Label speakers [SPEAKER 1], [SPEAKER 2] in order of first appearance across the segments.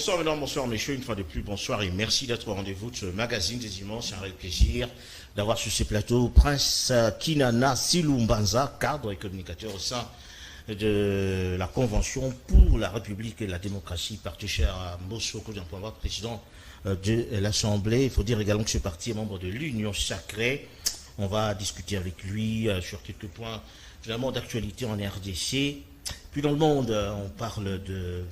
[SPEAKER 1] Bonsoir mesdames, bonsoir messieurs, une fois de plus, bonsoir et merci d'être au rendez-vous de ce magazine des immenses. C'est un réel plaisir d'avoir sur ce plateau Prince Kinana Silumbanza, cadre et communicateur au sein de la Convention pour la République et la démocratie, parti cher à Mbosso Kodiampouanga, président de l'Assemblée. Il faut dire également que ce parti est membre de l'Union Sacrée. On va discuter avec lui sur quelques points finalement d'actualité en RDC. Puis dans le monde, on parle de...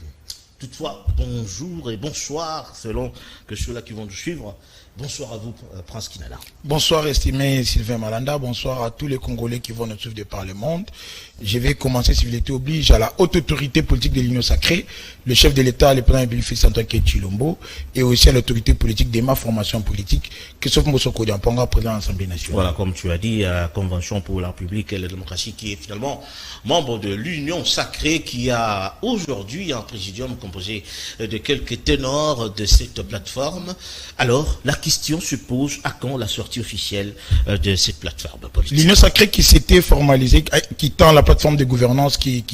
[SPEAKER 1] Toutefois, bonjour et bonsoir, selon que ceux-là qui vont nous suivre. Bonsoir à vous, Prince Kinana.
[SPEAKER 2] Bonsoir, estimé Sylvain Malanda. Bonsoir à tous les Congolais qui vont nous suivre de par le monde. Je vais commencer, si vous l'été oblige, à la haute autorité politique de l'Union Sacrée, le chef de l'État, le président Félix Antoine Tshilombo, et aussi à l'autorité politique de ma formation politique, Christophe Mbosso Kodiampouanga, président de l'Assemblée nationale.
[SPEAKER 1] Voilà, comme tu as dit, à la Convention pour la République et la démocratie, qui est finalement membre de l'Union Sacrée, qui a aujourd'hui un présidium composé de quelques ténors de cette plateforme. Alors, la question se pose, à quand la sortie officielle de cette plateforme politique?
[SPEAKER 2] L'Union Sacrée qui s'était formalisée, quittant la plateforme de gouvernance qui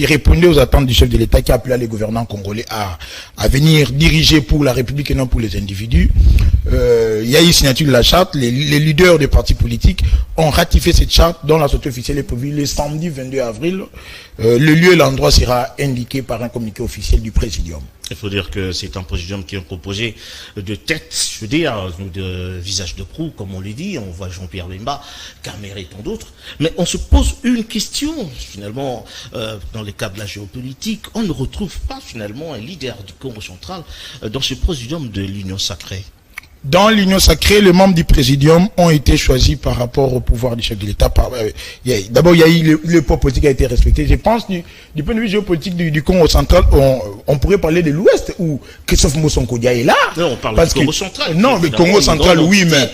[SPEAKER 2] répondait aux attentes du chef de l'État, qui appelait les gouvernants congolais à venir diriger pour la République et non pour les individus. Il y a eu signature de la charte, les leaders des partis politiques ont ratifié cette charte dont la sortie officielle est prévue le samedi 22 avril. Le lieu et l'endroit sera indiqué par un communiqué officiel du présidium.
[SPEAKER 1] Il faut dire que c'est un présidium qui est composé de têtes, je veux dire, de visages de proue, comme on le dit. On voit Jean-Pierre Bemba, Kamere et tant d'autres. Mais on se pose une question, finalement, dans le cadre de la géopolitique. On ne retrouve pas, finalement, un leader du Congo central dans ce présidium de l'Union Sacrée.
[SPEAKER 2] Dans l'Union Sacrée, les membres du Présidium ont été choisis par rapport au pouvoir du chef de l'État. D'abord, il y a eu le poids politique a été respecté. Je pense, du point de vue géopolitique du Congo central, on pourrait parler de l'Ouest, où Christophe Mbosso Kodiampouanga est là.
[SPEAKER 1] Non, on parle du Congo central.
[SPEAKER 2] Non, le Congo central, oui, mais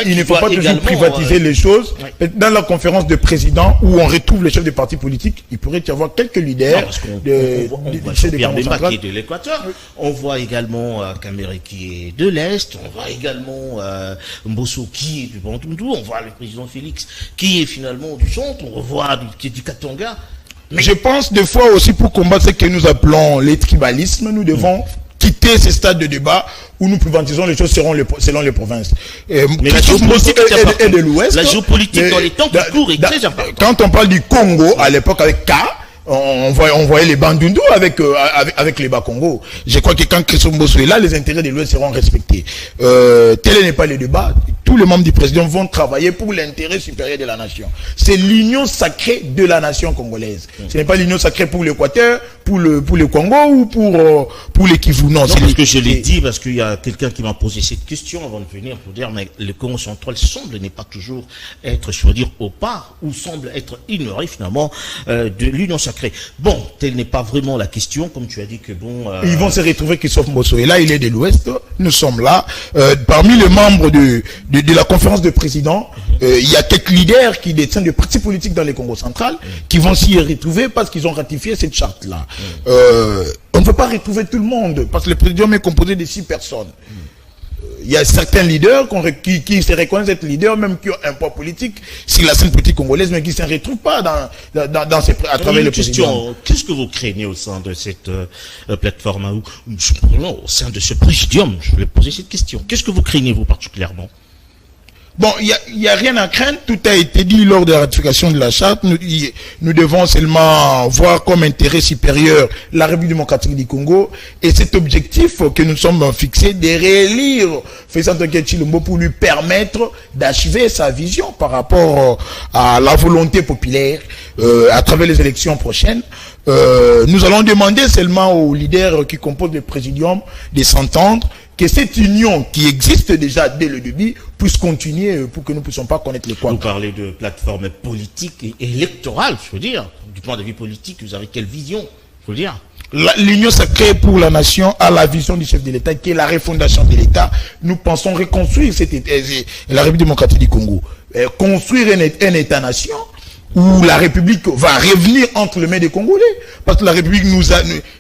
[SPEAKER 2] il ne faut pas toujours privatiser les choses. Ouais. Dans la conférence de présidents, où on retrouve les chefs des partis politiques, il pourrait y avoir quelques leaders.
[SPEAKER 1] On voit Jean-Pierre Bemba qui est de l'Équateur. On voit également Kamere qui est de l'Est. On voit également Mbosso qui est du Bandundu, on voit le président Félix qui est finalement du centre, on revoit du Katanga.
[SPEAKER 2] Mais je pense des fois aussi pour combattre ce que nous appelons les tribalismes, nous devons quitter ces stades de débat où nous privatisons les choses selon les provinces.
[SPEAKER 1] Mais la géopolitique
[SPEAKER 2] est de l'Ouest.
[SPEAKER 1] La géopolitique dans les temps qui courent est très importante.
[SPEAKER 2] Quand on parle du Congo, à l'époque avec K, on voyait les Bandundu avec les Bas-Congo. Je crois que quand Christophe Mbosso est là, les intérêts de l'Ouest seront respectés. Tel n'est pas le débat. Tous les membres du président vont travailler pour l'intérêt supérieur de la nation. C'est l'union sacrée de la nation congolaise. Ce n'est pas l'union sacrée pour l'Équateur, pour le Congo ou pour le Kivu. Non,
[SPEAKER 1] c'est parce que je l'ai dit, parce qu'il y a quelqu'un qui m'a posé cette question avant de venir pour dire, mais le Congo central semble ne pas toujours être, je veux dire, au pas, ou semble être ignoré finalement de l'union sacrée. Bon, telle n'est pas vraiment la question, comme tu as dit que bon...
[SPEAKER 2] Ils vont se retrouver Christophe Mbosso. Et là, il est de l'Ouest. Nous sommes là. Parmi les membres de la conférence de présidents, il y a quelques leaders qui détiennent des partis politiques dans les Congo central qui vont s'y retrouver parce qu'ils ont ratifié cette charte-là. On ne peut pas retrouver tout le monde parce que le présidium est composé de 6 personnes. Il y a certains leaders qui se reconnaissent être leaders, même qui ont un poids politique sur la scène politique congolaise, mais qui ne se retrouvent pas à travers le présidium.
[SPEAKER 1] Qu'est-ce que vous craignez au sein de cette plateforme, au sein de ce présidium? Je voulais poser cette question. Qu'est-ce que vous craignez, vous, particulièrement?
[SPEAKER 2] Bon, il y a rien à craindre. Tout a été dit lors de la ratification de la charte. Nous devons seulement voir comme intérêt supérieur la République démocratique du Congo et cet objectif que nous sommes fixés de réélire Félix Antoine Tshilombo pour lui permettre d'achever sa vision par rapport à la volonté populaire à travers les élections prochaines. Nous allons demander seulement aux leaders qui composent le présidium de s'entendre que cette union qui existe déjà dès le début puisse continuer pour que nous ne puissions pas connaître les points.
[SPEAKER 1] Vous parlez de plateforme politique et électorale, je veux dire. Du point de vue politique, vous avez quelle vision, je veux dire?
[SPEAKER 2] L'Union sacrée pour la nation a la vision du chef de l'État qui est la refondation de l'État. Nous pensons reconstruire la République démocratique du Congo. Construire un État-nation où la République va revenir entre les mains des Congolais. Parce que la République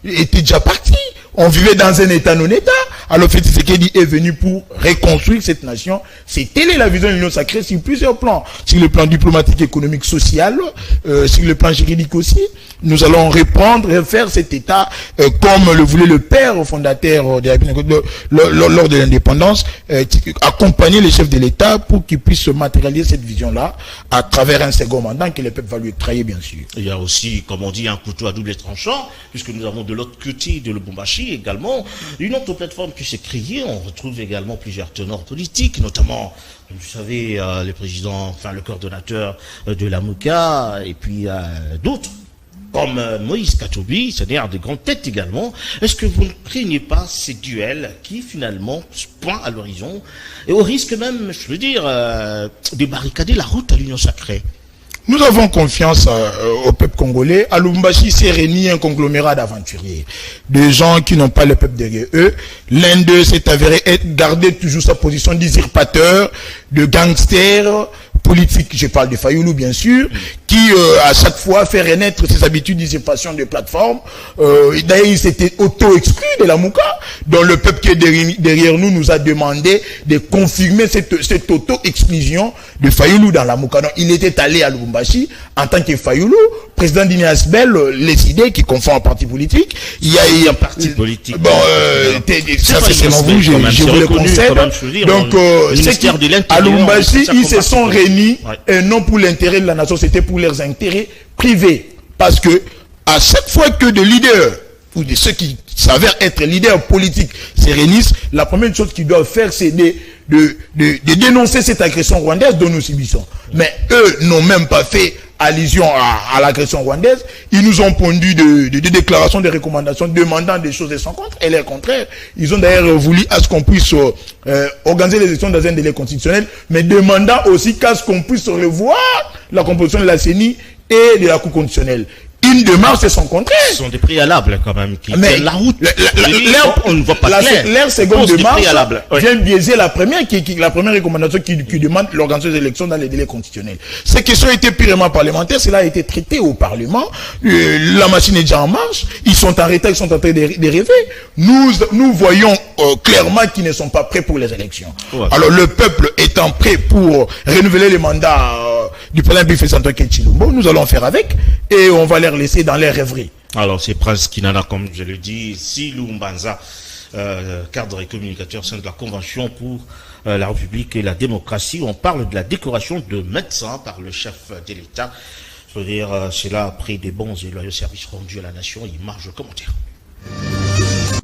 [SPEAKER 2] était déjà partie. on vivait dans un État non-État. Alors Félix Tshisekedi est venu pour reconstruire cette nation. C'est telle est la vision de l'Union sacrée sur plusieurs plans. Sur le plan diplomatique, économique, social, sur le plan juridique aussi. Nous allons refaire cet État comme le voulait le père fondateur de la République lors de l'indépendance, accompagner les chefs de l'État pour qu'ils puissent se matérialiser cette vision-là à travers un second mandat que le peuple va lui octroyer, bien sûr.
[SPEAKER 1] Il y a aussi, comme on dit, un couteau à double tranchant, puisque nous avons de l'autre côté de Lubumbashi également une autre plateforme qui s'est créée. On retrouve également plusieurs tenors politiques, notamment, vous savez, le président, enfin le coordonnateur de la MOUCA, et puis d'autres, comme Moïse Kachobi, c'est-à-dire des grandes têtes également. Est-ce que vous ne craignez pas ces duels qui finalement pointent à l'horizon, et au risque même, je veux dire, de barricader la route à l'Union sacrée?
[SPEAKER 2] Nous avons confiance au peuple congolais. À Lubumbashi s'est réuni un conglomérat d'aventuriers, de gens qui n'ont pas le peuple derrière eux. L'un d'eux s'est avéré garder toujours sa position d'usurpateur, de gangster politique. Je parle de Fayoulou, bien sûr, qui à chaque fois fait renaître ses habitudes d'usurpation de plateforme. D'ailleurs, il s'était auto-exclu de la MOUCA, dont le peuple qui est derrière nous a demandé de confirmer cette auto-exclusion de Fayoulou dans la MOUCA. Donc, il était allé à Lubumbashi en tant que Fayoulou, président d'Inias Bell, les idées qui confondent en parti politique. Il y a
[SPEAKER 1] un parti politique.
[SPEAKER 2] Bon, ça c'est selon vous, je vous le concède. Donc, à Lubumbashi, ils se sont réunis, et non pour l'intérêt de la nation, c'était pour leurs intérêts privés. Parce que, à chaque fois que des leaders, ou de ceux qui s'avèrent être leaders politiques, se réunissent, la première chose qu'ils doivent faire, c'est de dénoncer cette agression rwandaise dont nous subissons. Mais eux n'ont même pas fait allusion à l'agression rwandaise. Ils nous ont pondu de déclarations, de recommandations, demandant des choses et sans contre. Et le contraire, ils ont d'ailleurs voulu à ce qu'on puisse organiser les élections dans un délai constitutionnel, mais demandant aussi qu'à ce qu'on puisse revoir la composition de la CENI et de la Cour constitutionnelle. Une démarche et son contraire. Ce
[SPEAKER 1] sont des préalables quand même qui
[SPEAKER 2] tiennent
[SPEAKER 1] la route.
[SPEAKER 2] On ne voit pas clair. Leur seconde démarche vient biaiser la première, la première recommandation qui demande l'organisation des élections dans les délais constitutionnels. Ces questions étaient purement parlementaires, cela a été traité au Parlement. La machine est déjà en marche. Ils sont en retard, ils sont en train de rêver. Nous voyons clairement qu'ils ne sont pas prêts pour les élections. Ouais. Alors le peuple étant prêt pour renouveler les mandats du président Bifé Antoine Tshilombo, nous allons faire avec et on va les laisser dans les rêveries.
[SPEAKER 1] Alors c'est Prince Kinana, comme je le dis, Silou Mbanza, cadre et communicateur au sein de la Convention pour la République et la démocratie. On parle de la décoration de médecins par le chef de l'État. Je veux dire, c'est là après des bons et loyaux services rendus à la nation. Il marge le commentaire.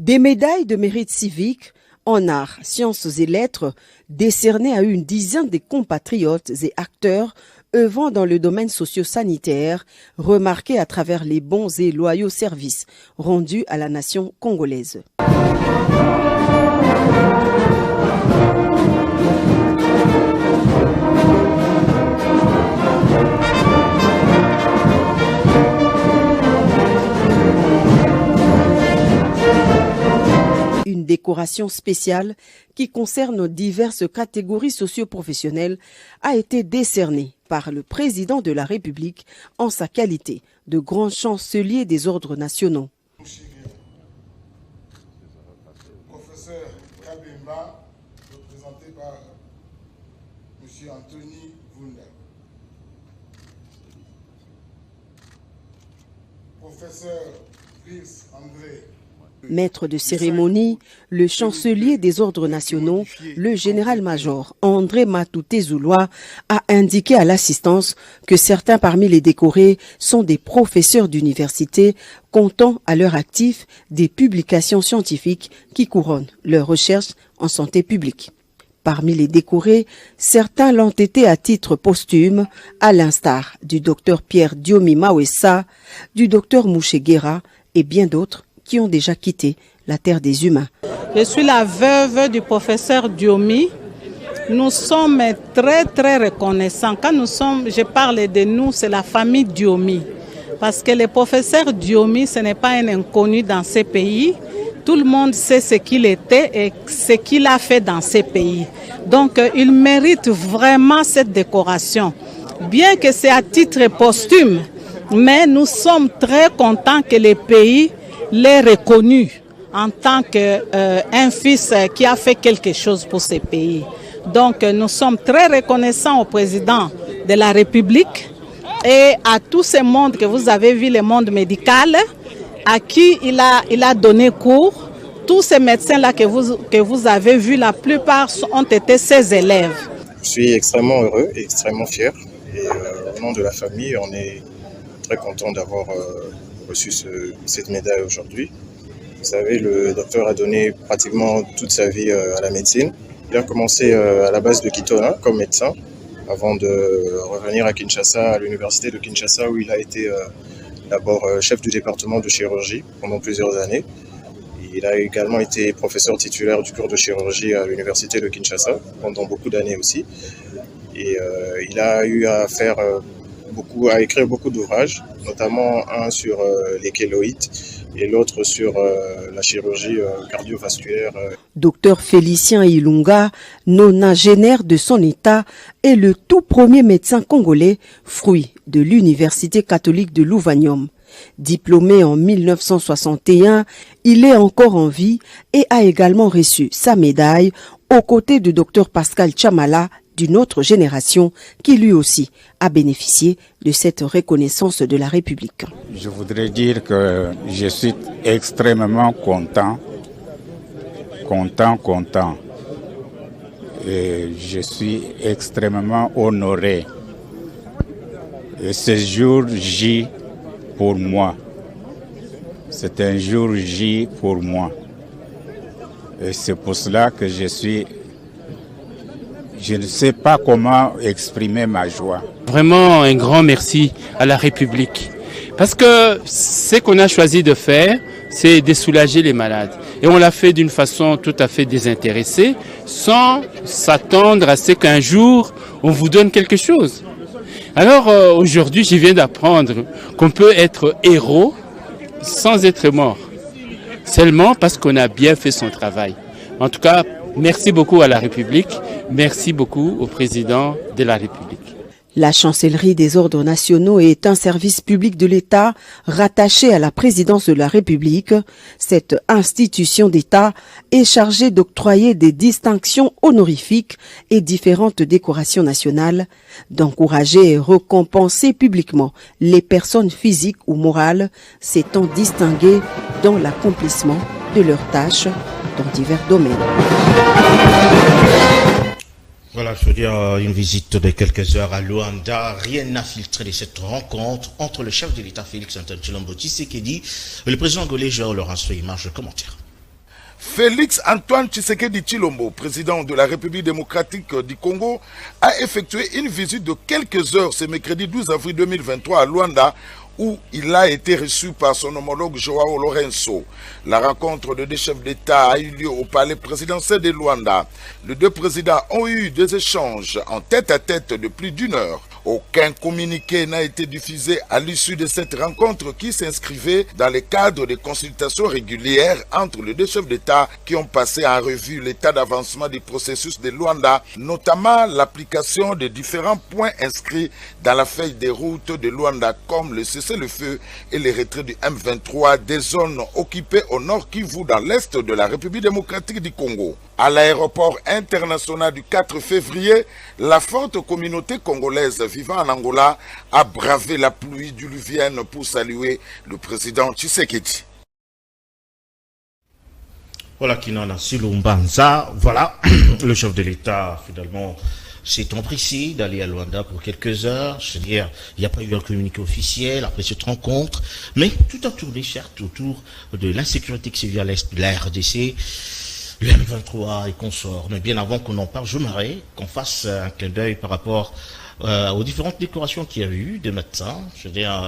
[SPEAKER 3] Des médailles de mérite civique en arts, sciences et lettres décernées à une dizaine de compatriotes et acteurs œuvrant dans le domaine socio-sanitaire, remarqués à travers les bons et loyaux services rendus à la nation congolaise. Une décoration spéciale qui concerne diverses catégories socio-professionnelles a été décernée par le président de la République en sa qualité de grand chancelier des ordres nationaux.
[SPEAKER 4] Professeur Kabemba, représenté par M. Anthony Vunda. Professeur Brice André.
[SPEAKER 3] Maître de cérémonie, le chancelier des ordres nationaux, le général-major André Matouté Zoulois, a indiqué à l'assistance que certains parmi les décorés sont des professeurs d'université comptant à leur actif des publications scientifiques qui couronnent leurs recherches en santé publique. Parmi les décorés, certains l'ont été à titre posthume, à l'instar du docteur Pierre Diomi Mawessa, du docteur Mouché Guéra et bien d'autres qui ont déjà quitté la terre des humains.
[SPEAKER 5] Je suis la veuve du professeur Diomi. Nous sommes très reconnaissants. Quand je parle de nous, c'est la famille Diomi. Parce que le professeur Diomi, ce n'est pas un inconnu dans ces pays. Tout le monde sait ce qu'il était et ce qu'il a fait dans ces pays. Donc, il mérite vraiment cette décoration. Bien que c'est à titre posthume, mais nous sommes très contents que les pays l'ait reconnu en tant qu'un fils qui a fait quelque chose pour ce pays. Donc nous sommes très reconnaissants au président de la République et à tout ce monde que vous avez vu, le monde médical, à qui il a donné cours. Tous ces médecins-là que vous avez vus, la plupart ont été ses élèves.
[SPEAKER 6] Je suis extrêmement heureux et extrêmement fier. Et au nom de la famille, on est très content d'avoir reçu cette médaille aujourd'hui. Vous savez, le docteur a donné pratiquement toute sa vie à la médecine. Il a commencé à la base de Kitona comme médecin avant de revenir à Kinshasa, à l'université de Kinshasa, où il a été d'abord chef du département de chirurgie pendant plusieurs années. Il a également été professeur titulaire du cours de chirurgie à l'université de Kinshasa pendant beaucoup d'années aussi. Et il a eu à faire à écrire beaucoup d'ouvrages, notamment un sur les kéloïdes et l'autre sur la chirurgie cardiovasculaire.
[SPEAKER 3] Docteur Félicien Ilunga, nonagénaire de son état, est le tout premier médecin congolais, fruit de l'Université catholique de Louvanium. Diplômé en 1961, il est encore en vie et a également reçu sa médaille aux côtés du docteur Pascal Chamala d'une autre génération qui lui aussi a bénéficié de cette reconnaissance de la République.
[SPEAKER 7] Je voudrais dire que je suis extrêmement content. Et je suis extrêmement honoré. Et ce jour J pour moi, c'est un jour J pour moi. Et c'est pour cela que je ne sais pas comment exprimer ma joie.
[SPEAKER 8] Vraiment un grand merci à la République. Parce que ce qu'on a choisi de faire, c'est de soulager les malades. Et on l'a fait d'une façon tout à fait désintéressée, sans s'attendre à ce qu'un jour, on vous donne quelque chose. Alors aujourd'hui, je viens d'apprendre qu'on peut être héros sans être mort. Seulement parce qu'on a bien fait son travail. En tout cas, merci beaucoup à la République, merci beaucoup au président de la République.
[SPEAKER 3] La chancellerie des ordres nationaux est un service public de l'État rattaché à la présidence de la République. Cette institution d'État est chargée d'octroyer des distinctions honorifiques et différentes décorations nationales, d'encourager et récompenser publiquement les personnes physiques ou morales s'étant distinguées dans l'accomplissement de leurs tâches dans divers domaines.
[SPEAKER 1] Voilà, je veux dire, une visite de quelques heures à Luanda. Rien n'a filtré de cette rencontre entre le chef de l'État Félix Antoine Tshilombo Tshisekedi et le président angolais João Lourenço. Image commentaire.
[SPEAKER 4] Félix Antoine Tshisekedi Tshilombo, président de la République démocratique du Congo, a effectué une visite de quelques heures ce mercredi 12 avril 2023 à Luanda, où il a été reçu par son homologue João Lourenço. La rencontre de deux chefs d'État a eu lieu au palais présidentiel de Luanda. Les deux présidents ont eu des échanges en tête-à-tête de plus d'une heure. Aucun communiqué n'a été diffusé à l'issue de cette rencontre qui s'inscrivait dans le cadre des consultations régulières entre les deux chefs d'État qui ont passé en revue l'état d'avancement du processus de Luanda, notamment l'application des différents points inscrits dans la feuille de route de Luanda comme le cessez-le-feu et le retrait du M23 des zones occupées au nord Kivu dans l'est de la République démocratique du Congo. À l'aéroport international du 4 février, la forte communauté congolaise vivant en Angola a bravé la pluie diluvienne pour saluer le président Tshisekedi.
[SPEAKER 1] Voilà Kinana Silumbanza, voilà le chef de l'État finalement s'est empressé d'aller à Luanda pour quelques heures. C'est-à-dire, il n'y a pas eu un communiqué officiel après cette rencontre, mais tout a tourné certes autour de l'insécurité qui s'est vue à l'est de la RDC, le M23 et consorts. Mais bien avant qu'on en parle, j'aimerais qu'on fasse un clin d'œil par rapport aux différentes décorations qu'il y a eu des médecins, je veux dire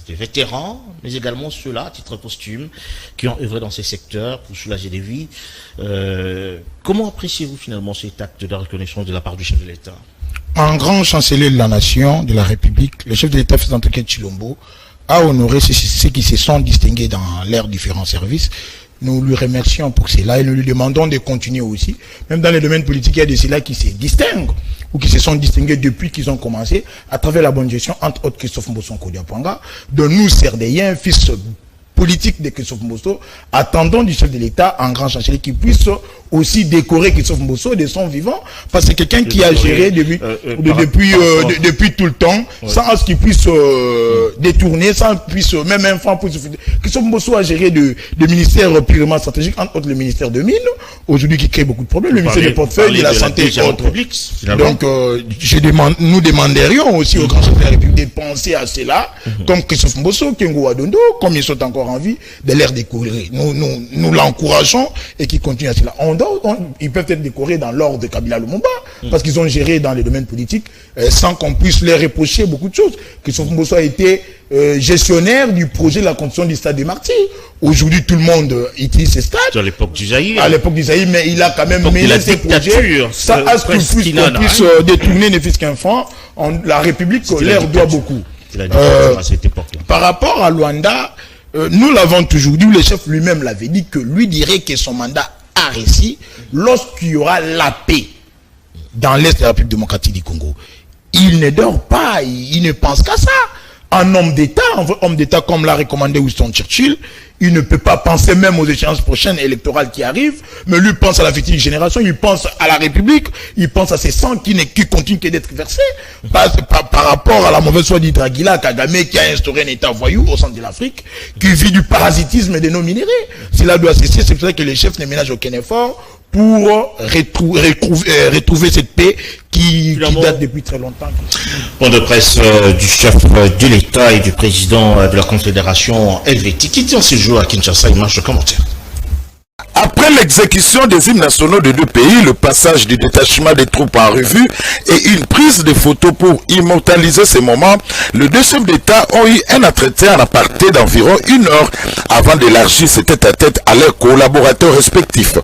[SPEAKER 1] des vétérans, mais également ceux-là, à titre posthume, qui ont œuvré dans ces secteurs pour soulager des vies. Comment appréciez-vous finalement cet acte de reconnaissance de la part du chef de l'État?
[SPEAKER 2] Un grand chancelier de la nation, de la République, le chef de l'État Félix Antoine Tshilombo, a honoré ceux qui se sont distingués dans leurs différents services. Nous lui remercions pour cela et nous lui demandons de continuer aussi. Même dans les domaines politiques, il y a de ceux-là qui se distinguent ou qui se sont distingués depuis qu'ils ont commencé à travers la bonne gestion, entre autres Christophe Mbosson Kodiapanga, de nous, Serdéens, fils politique de Christophe Mbosso. Attendons du chef de l'État en grand chancelier qui puisse aussi décorer Christophe Mbosso de son vivant, parce que quelqu'un qui a géré depuis tout le temps, sans ce qu'il puisse détourner, sans qu'il puisse, même un franc puisse... Christophe Mbosso a géré de ministères purement stratégiques, entre autres le ministère de Mines, aujourd'hui qui crée beaucoup de problèmes, le ministère des portefeuilles, de la santé et autres. Donc, nous demanderions aussi au grand chef de la République de penser à cela, comme Christophe Mbosso, Kengo Wadondo, comme ils sont encore en vie, de l'air décorer. Nous l'encourageons et qu'ils continuent à cela. Ils peuvent être décorés dans l'ordre de Kabila Lumumba, parce qu'ils ont géré dans les domaines politiques sans qu'on puisse leur reprocher beaucoup de choses. Christophe Mbosso a été gestionnaire du projet de la construction du stade des Martyrs. Aujourd'hui, tout le monde utilise ces stades.
[SPEAKER 1] À l'époque du Zaïre.
[SPEAKER 2] À l'époque du Zaïre, mais il a quand même mêlé ses projets. Ça, à ce qu'on puisse détourner ne fût-ce qu'un franc, la République leur doit beaucoup. Par rapport à Luanda, nous l'avons toujours dit, le chef lui-même l'avait dit, que lui dirait que son mandat a réussi lorsqu'il y aura la paix dans l'Est de la République démocratique du Congo. Il ne dort pas, il ne pense qu'à ça. Un homme d'État comme l'a recommandé Winston Churchill, il ne peut pas penser même aux échéances prochaines électorales qui arrivent, mais lui pense à la future génération, il pense à la République, il pense à ses sangs qui continuent d'être versés par rapport à la mauvaise foi d'Idraguila, Kagame qui a instauré un État voyou au centre de l'Afrique, qui vit du parasitisme de nos minéraux. Cela doit cesser, c'est pour ça que les chefs ne ménagent aucun effort pour retrouver cette paix qui date depuis très longtemps.
[SPEAKER 1] Point de presse du chef de l'État et du président de la Confédération helvétique qui tient ce jour à Kinshasa. Image de commentaire.
[SPEAKER 4] Après l'exécution des hymnes nationaux de deux pays, le passage du détachement des troupes en revue et une prise de photos pour immortaliser ces moments, les deux chefs d'État ont eu un entretien en aparté d'environ 1 heure avant d'élargir ce tête-à-tête à leurs collaborateurs respectifs.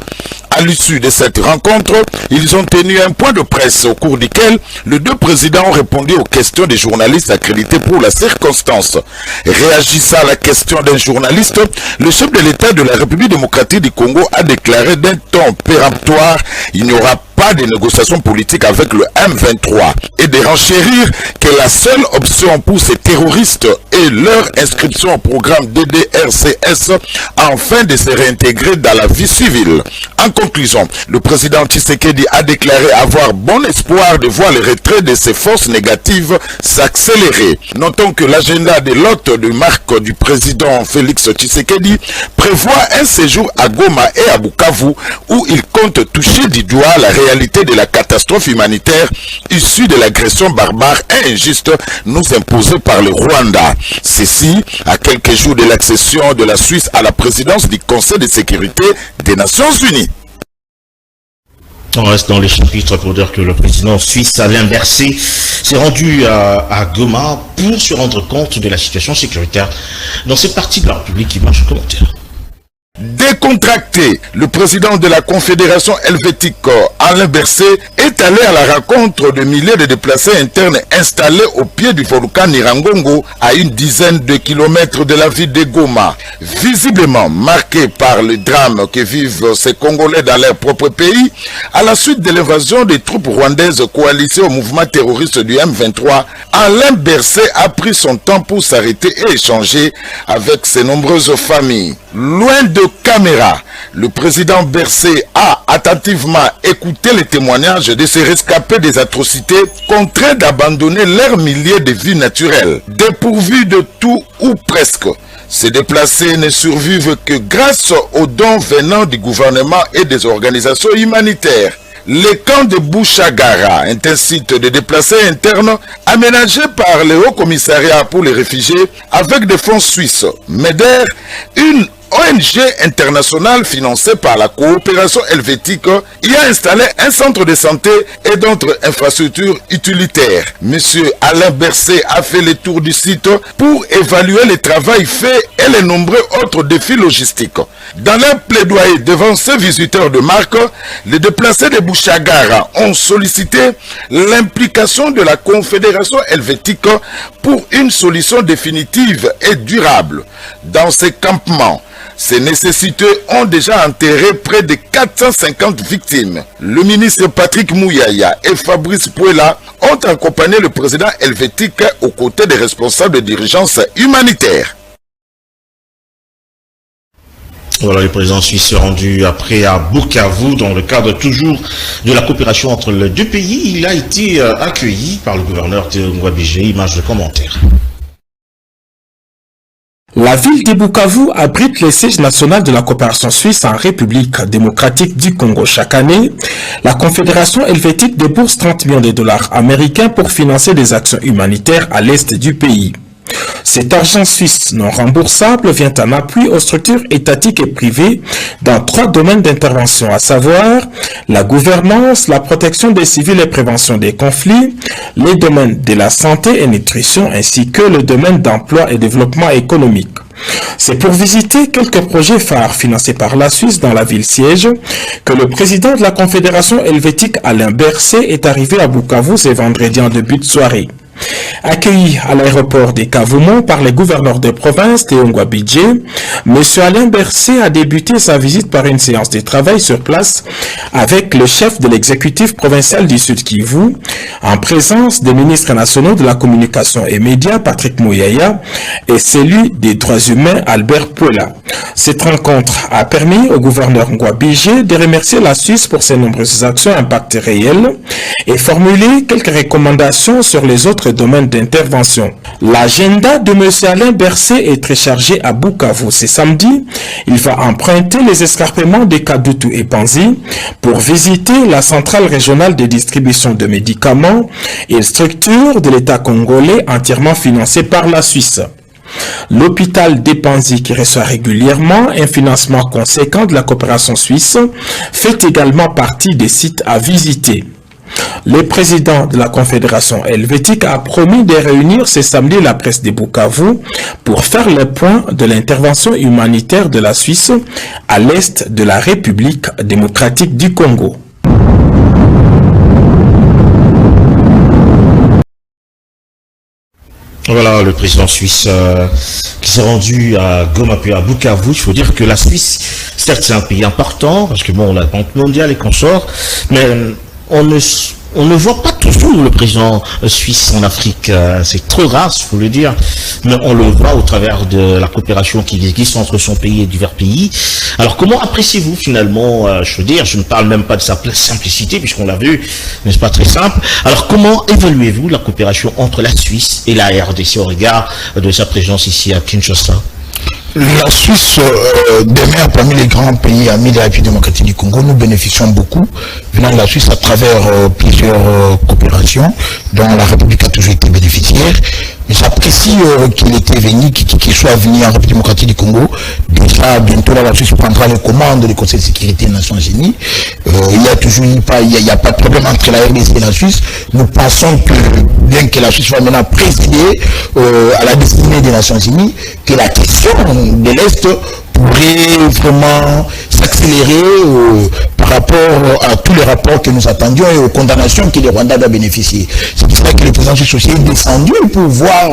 [SPEAKER 4] À l'issue de cette rencontre, ils ont tenu un point de presse au cours duquel les deux présidents ont répondu aux questions des journalistes accrédités pour la circonstance. Réagissant à la question d'un journaliste, le chef de l'État de la République démocratique du Congo a déclaré d'un ton péremptoire « Il n'y aura pas de négociations politiques avec le M23 » et de renchérir que la seule option pour ces terroristes est leur inscription au programme DDRCS afin de se réintégrer dans la vie civile. En conclusion, le président Tshisekedi a déclaré avoir bon espoir de voir le retrait de ces forces négatives s'accélérer. Notons que l'agenda de l'hôte de marque du président Félix Tshisekedi prévoit un séjour à Goma et à Bukavu où il compte toucher du doigt la réalité de la catastrophe humanitaire issue de l'agression barbare et injuste nous imposée par le Rwanda. Ceci à quelques jours de l'accession de la Suisse à la présidence du Conseil de sécurité des Nations Unies.
[SPEAKER 1] On reste dans les chapitres pour dire que le président suisse Alain Berset s'est rendu à Goma pour se rendre compte de la situation sécuritaire dans cette partie de la République. Qui marche au commentaire.
[SPEAKER 4] Décontracté, le président de la Confédération helvétique Alain Berset est allé à la rencontre de milliers de déplacés internes installés au pied du volcan Nyiragongo à une dizaine de kilomètres de la ville de Goma. Visiblement marqué par le drame que vivent ces Congolais dans leur propre pays, à la suite de l'invasion des troupes rwandaises coalisées au mouvement terroriste du M23, Alain Berset a pris son temps pour s'arrêter et échanger avec ses nombreuses familles. Loin de caméra, le président Berset a attentivement écouté les témoignages de ces rescapés des atrocités contraints d'abandonner leurs milliers de vies naturelles. Dépourvus de tout ou presque, ces déplacés ne survivent que grâce aux dons venant du gouvernement et des organisations humanitaires. Le camp de Bouchagara est un site de déplacés internes aménagé par le Haut Commissariat pour les réfugiés avec des fonds suisses. MEDER, une ONG internationale financée par la coopération helvétique, y a installé un centre de santé et d'autres infrastructures utilitaires. Monsieur Alain Berset a fait le tour du site pour évaluer le travail fait et les nombreux autres défis logistiques. Dans leur plaidoyer devant ces visiteurs de marque, les déplacés de Bouchagara ont sollicité l'implication de la Confédération helvétique pour une solution définitive et durable. Dans ces campements, ces nécessités ont déjà enterré près de 450 victimes. Le ministre Patrick Mouyaya et Fabrice Pouela ont accompagné le président helvétique aux côtés des responsables de dirigeance humanitaire.
[SPEAKER 1] Voilà, le président suisse s'est rendu après à Bukavu dans le cadre toujours de la coopération entre les deux pays. Il a été accueilli par le gouverneur de Ngouabijé. Image de commentaire.
[SPEAKER 9] La ville de Bukavu abrite le siège national de la coopération suisse en République démocratique du Congo. Chaque année, la Confédération helvétique débourse 30 millions de dollars américains pour financer des actions humanitaires à l'est du pays. Cet argent suisse non remboursable vient en appui aux structures étatiques et privées dans 3 domaines d'intervention, à savoir la gouvernance, la protection des civils et prévention des conflits, les domaines de la santé et nutrition, ainsi que le domaine d'emploi et développement économique. C'est pour visiter quelques projets phares financés par la Suisse dans la ville-siège que le président de la Confédération helvétique Alain Berset est arrivé à Bukavu ce vendredi en début de soirée. Accueilli à l'aéroport des Kavumo par les gouverneurs de province de Ngouabidje, M. Alain Berset a débuté sa visite par une séance de travail sur place avec le chef de l'exécutif provincial du Sud Kivu, en présence des ministres nationaux de la communication et médias Patrick Mouyaya et celui des droits humains Albert Puela. Cette rencontre a permis au gouverneur Ngouabidje de remercier la Suisse pour ses nombreuses actions à impact réel et formuler quelques recommandations sur les autres domaines d'intervention. L'agenda de M. Alain Berset est très chargé à Bukavu. Ce samedi, il va emprunter les escarpements de Kadutu et Panzi pour visiter la centrale régionale de distribution de médicaments et structure de l'État congolais entièrement financée par la Suisse. L'hôpital d'Epanzi, qui reçoit régulièrement un financement conséquent de la coopération suisse, fait également partie des sites à visiter. Le président de la Confédération helvétique a promis de réunir ce samedi la presse de Bukavu pour faire le point de l'intervention humanitaire de la Suisse à l'est de la République démocratique du Congo.
[SPEAKER 1] Voilà, le président suisse qui s'est rendu à Goma puis à Bukavu. Il faut dire que la Suisse, certes c'est un pays important, parce que bon, la Banque mondiale et consorts, mais on ne voit pas toujours le président suisse en Afrique. C'est trop rare, il faut le dire. Mais on le voit au travers de la coopération qui existe entre son pays et divers pays. Alors, comment appréciez-vous finalement, je veux dire, je ne parle même pas de sa simplicité, puisqu'on l'a vu, n'est-ce pas très simple. Alors, comment évaluez-vous la coopération entre la Suisse et la RDC au regard de sa présence ici à Kinshasa?
[SPEAKER 2] La Suisse demeure parmi les grands pays amis de la République démocratique du Congo. Nous bénéficions beaucoup venant de la Suisse à travers plusieurs coopérations dont la République a toujours été bénéficiaire. Mais j'apprécie qu'il était venu, qu'il soit venu en République démocratique du Congo. Déjà, bientôt là, la Suisse prendra les commandes du Conseil de sécurité des Nations Unies. Il n'y a toujours pas, il y a pas de problème entre la RDC et la Suisse. Nous pensons que, bien que la Suisse va maintenant présider à la destinée des Nations Unies, que la question de l'Est pourrait vraiment s'accélérer par rapport à tous les rapports que nous attendions et aux condamnations que le Rwanda doit bénéficier. C'est pour ça que le président suisse est descendu pour voir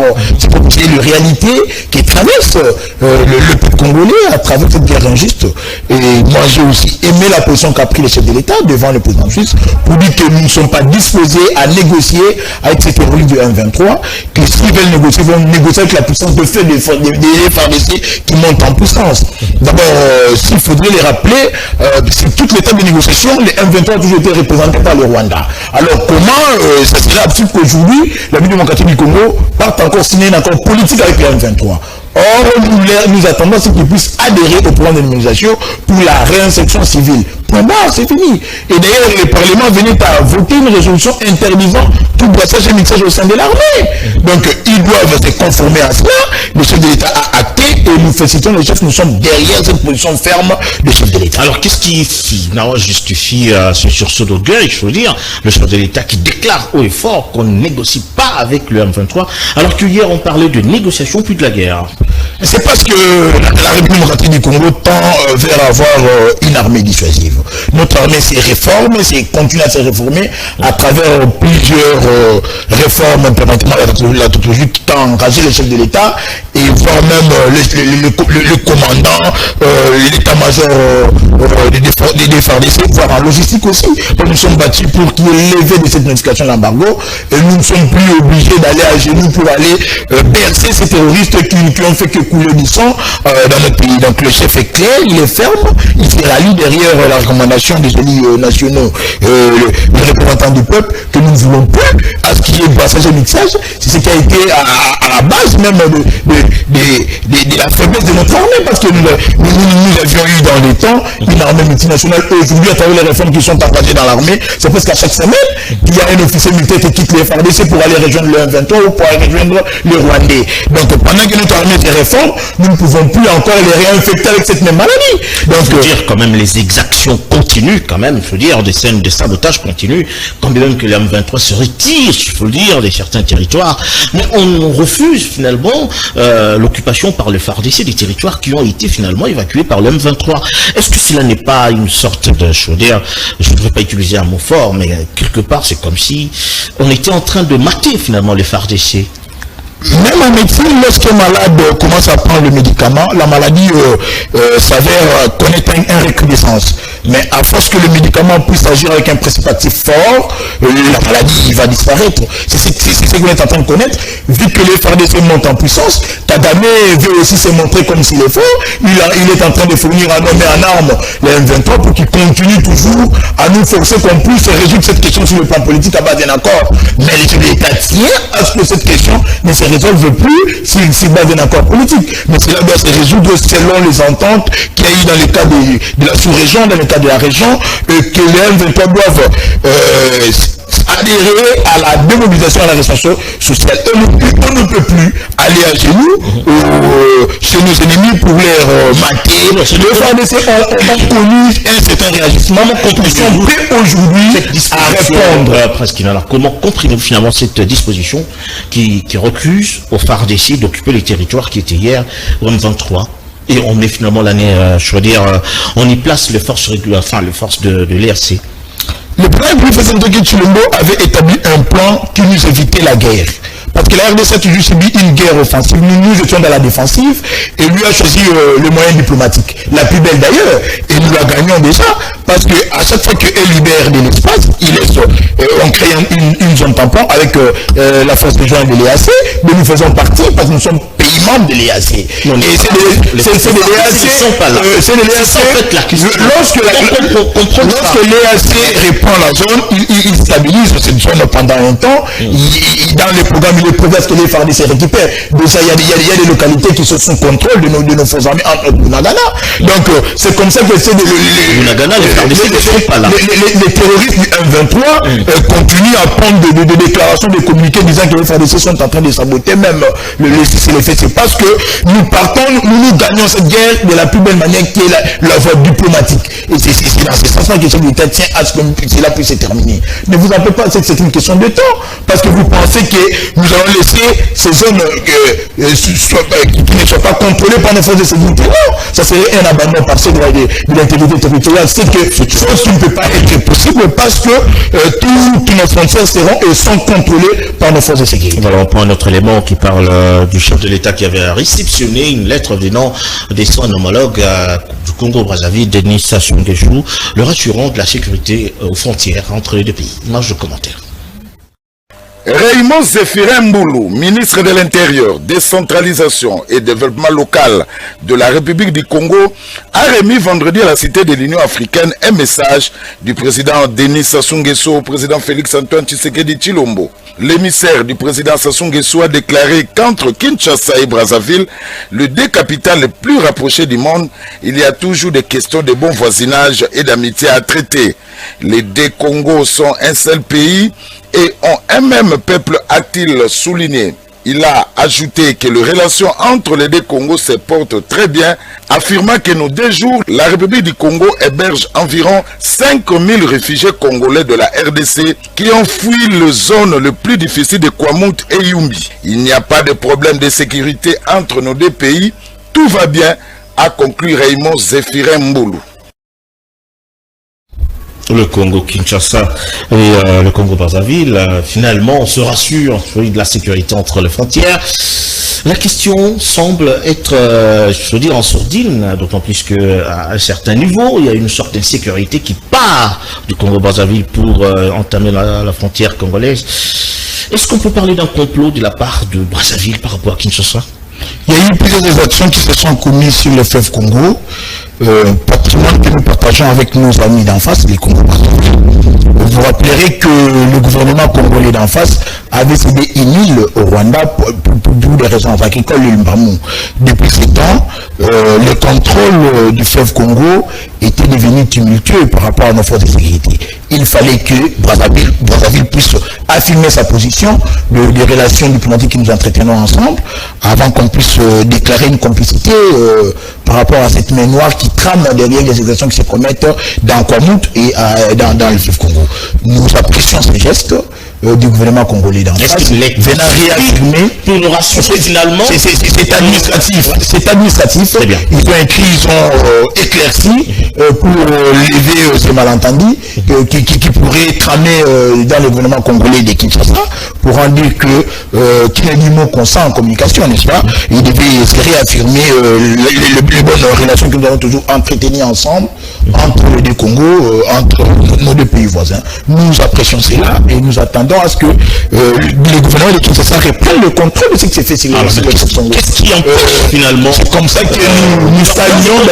[SPEAKER 2] les réalités qui traversent le peuple congolais à travers cette guerre injuste. Et moi j'ai aussi aimé la position qu'a pris le chef de l'État devant le président suisse pour dire que nous ne sommes pas disposés à négocier avec ces terroristes du M23, que s'ils veulent négocier, ils vont négocier avec la puissance de feu des FARDC qui montent en puissance. D'abord, s'il faudrait les rappeler, c'est toute l'étape de négociation, les M23 ont toujours été représentés par le Rwanda. Alors comment ça serait absurde qu'aujourd'hui, la République démocratique du Congo parte encore signer un accord politique avec les M23? Or, nous attendons ce qu'ils puissent adhérer au programme de mobilisation pour la réinsertion civile. Point barre, c'est fini. Et d'ailleurs, le Parlement venait à voter une résolution interdisant tout brassage et mixage au sein de l'armée. Donc, ils doivent se conformer à cela. Le chef de l'État a acté et nous félicitons les chefs. Nous sommes derrière cette position ferme du chef de l'État.
[SPEAKER 1] Alors, qu'est-ce qui justifie ce sursaut d'orgueil, je veux dire, le chef de l'État qui déclare haut et fort qu'on ne négocie pas avec le M23, alors qu'hier on parlait de négociation puis de la guerre?
[SPEAKER 2] C'est parce que la République démocratique du Congo tend vers avoir une armée dissuasive. Notre armée s'est réforme, continue à se réformer à travers plusieurs réformes permettant la technologie qui tend à engager les chefs de l'État et voire même le commandant, l'état-major des FARDC, voire en logistique aussi. Donc nous sommes battus pour qu'il y ait levé de cette notification l'embargo et nous ne sommes plus obligés d'aller à genoux pour aller bercer ces terroristes qui ont fait que couler du sang dans notre pays. Donc le chef est clair, il est ferme, il se rallie derrière la recommandation des élus nationaux, le représentant du peuple, que nous ne voulons plus à ce qu'il y ait brassage et mixage. C'est ce qui a été à la base même de la faiblesse de notre armée, parce que nous avions eu dans les temps une armée multinationale. Aujourd'hui, à travers les réformes qui sont engagées dans l'armée, c'est presque à chaque semaine qu'il y a un officier militaire qui quitte les FARDC pour aller rejoindre le M23 ou pour aller rejoindre le Rwandais. Donc pendant que notre armée fait réforme, nous ne pouvons plus encore les réinfecter avec cette même maladie. Donc
[SPEAKER 1] il faut dire quand même les exactions continuent quand même, il faut dire des scènes de sabotage continuent, quand même que le M23 se retire, il faut le dire, de certains territoires, mais on refuse finalement l'occupation par le FARDC des territoires qui ont été finalement évacués par le M23. Est-ce que cela n'est pas une sorte de, je veux dire, je ne voudrais pas utiliser un mot fort, mais quelque part c'est comme si on était en train de mater finalement les FARDC?
[SPEAKER 2] Même en médecine, lorsqu'un malade commence à prendre le médicament, la maladie s'avère connaître une recrudescence. Mais à force que le médicament puisse agir avec un principe actif fort, la maladie va disparaître. C'est ce que vous êtes en train de connaître. Vu que les FARDC montent en puissance, Kagame veut aussi se montrer comme s'il est fort. Il est en train de fournir un homme et en armes, les M23, pour qu'il continue toujours à nous forcer qu'on puisse résoudre cette question sur le plan politique à base d'un accord. Mais l'État tient à ce que cette question ne se résolve plus s'il base d'un accord politique. Mais cela doit se résoudre selon les ententes qu'il y a eu dans le cas de la sous-région, dans le cas de la région, que les M23 doivent adhérer à la démobilisation à la responsabilité sociale. Et on ne peut plus aller à genoux chez nos ennemis pour les mater. Les FARDC ont connu un certain réagissement. Ils sont prêts aujourd'hui à répondre.
[SPEAKER 1] Presque, alors, comment comprenez-vous finalement cette disposition qui recuse aux FARDC d'occuper les territoires qui étaient hier au M23? Et on met finalement l'année, je veux dire, on y place les forces régulières, enfin les forces de l'ERC.
[SPEAKER 2] Le premier président de Chilombo avait établi un plan qui nous évitait la guerre. Parce que la RDC a toujours subi une guerre offensive. Nous étions dans la défensive et lui a choisi le moyen diplomatique. La plus belle d'ailleurs. Et nous la gagnons déjà. Parce que à chaque fois qu'elle libère de l'espace, on crée une zone tampon avec la force de joint de l'EAC. Mais nous faisons partie parce que nous sommes pays membres de l'EAC. Et c'est de l'EAC. C'est de l'EAC. Lorsque l'EAC reprend la zone, il stabilise cette zone pendant un temps. Dans les programmes, les provinces que les FARDC récupèrent. Déjà, il y a des localités qui sont sous contrôle de nos forces armées en Bunagana. Donc, c'est comme ça que c'est les terroristes du M23 continuent à prendre des déclarations, des communiqués disant que les FARDC sont en train de saboter même les faits. C'est parce que nous gagnons cette guerre de la plus belle manière qui est la voie diplomatique. Et c'est dans ce sens-là que l'État tient à ce que cela puisse se terminer. Ne vous en faites pas, c'est une question de temps. Parce que vous pensez que nous allons laisser ces zones qui ne soient pas contrôlées par nos forces de sécurité. Non, ça serait un abandon partiel de l'intégrité territoriale. C'est que chose qui ne peut pas être possible parce que toutes nos frontières seront et sont contrôlées par nos forces de sécurité.
[SPEAKER 1] Voilà, on prend un autre élément qui parle du chef de l'État qui avait réceptionné une lettre venant de son homologue du Congo-Brazzaville, Denis Sassou Nguesso, le rassurant de la sécurité aux frontières entre les deux pays. Marge de commentaire.
[SPEAKER 4] Raymond Zéphirin Mboulou, ministre de l'Intérieur, décentralisation et développement local de la République du Congo, a remis vendredi à la Cité de l'Union africaine un message du président Denis Sassou Nguesso au président Félix-Antoine Tshisekedi Tshilombo. L'émissaire du président Sassou Nguesso a déclaré qu'entre Kinshasa et Brazzaville, les deux capitales les plus rapprochées du monde, il y a toujours des questions de bon voisinage et d'amitié à traiter. Les deux Congos sont un seul pays et ont un même peuple, a-t-il souligné. Il a ajouté que les relations entre les deux Congos se portent très bien, affirmant que nos 2 jours, la République du Congo héberge environ 5000 réfugiés congolais de la RDC qui ont fui les zones les plus difficiles de Kwamout et Yumbi. Il n'y a pas de problème de sécurité entre nos deux pays, tout va bien, a conclu Raymond Zéphirin Mboulou.
[SPEAKER 1] le Congo-Kinshasa et le Congo-Brazzaville, finalement, on se rassure de la sécurité entre les frontières. La question semble être, je veux dire, en sourdine, d'autant plus qu'à un certain niveau, il y a une sorte d'insécurité qui part du Congo-Brazzaville pour entamer la frontière congolaise. Est-ce qu'on peut parler d'un complot de la part de Brazzaville par rapport à Kinshasa?
[SPEAKER 2] Il y a eu plusieurs actions qui se sont commises sur le fleuve Congo, patrimoine que nous partageons avec nos amis d'en face, les Congo-Brazzaville. Vous vous rappellerez que le gouvernement congolais d'en face avait cédé une île au Rwanda pour des raisons agricoles, le Mbamou. Depuis ce temps, le contrôle du fleuve Congo était devenu tumultueux par rapport à nos forces de sécurité. Il fallait que Brazzaville puisse affirmer sa position, des relations diplomatiques que nous entretenons ensemble, avant qu'on puisse déclarer une complicité par rapport à cette main noire qui trame derrière les exactions qui se commettent dans Kwamout et dans le fleuve Congo. Nous apprécions ces gestes du gouvernement congolais d'en face, venant réaffirmer
[SPEAKER 1] pour nous rassurer finalement.
[SPEAKER 2] C'est administratif. C'est administratif.
[SPEAKER 1] Très bien.
[SPEAKER 2] Ils ont écrit, ils ont éclairci pour lever ces malentendus qui pourraient tramer dans le gouvernement congolais de Kinshasa pour en dire que qu'il y a du mot consent en communication, n'est-ce pas? Il devait se réaffirmer les bonnes relations que nous avons toujours entretenues ensemble entre les deux Congos, entre nos deux pays voisins. Nous apprécions cela et nous attendons à ce que le gouvernement de Kinshasa reprenne le contrôle de ce qui s'est fait sur le Congo.
[SPEAKER 1] Qu'est-ce qui empêche finalement?
[SPEAKER 2] C'est comme ça que nous saluons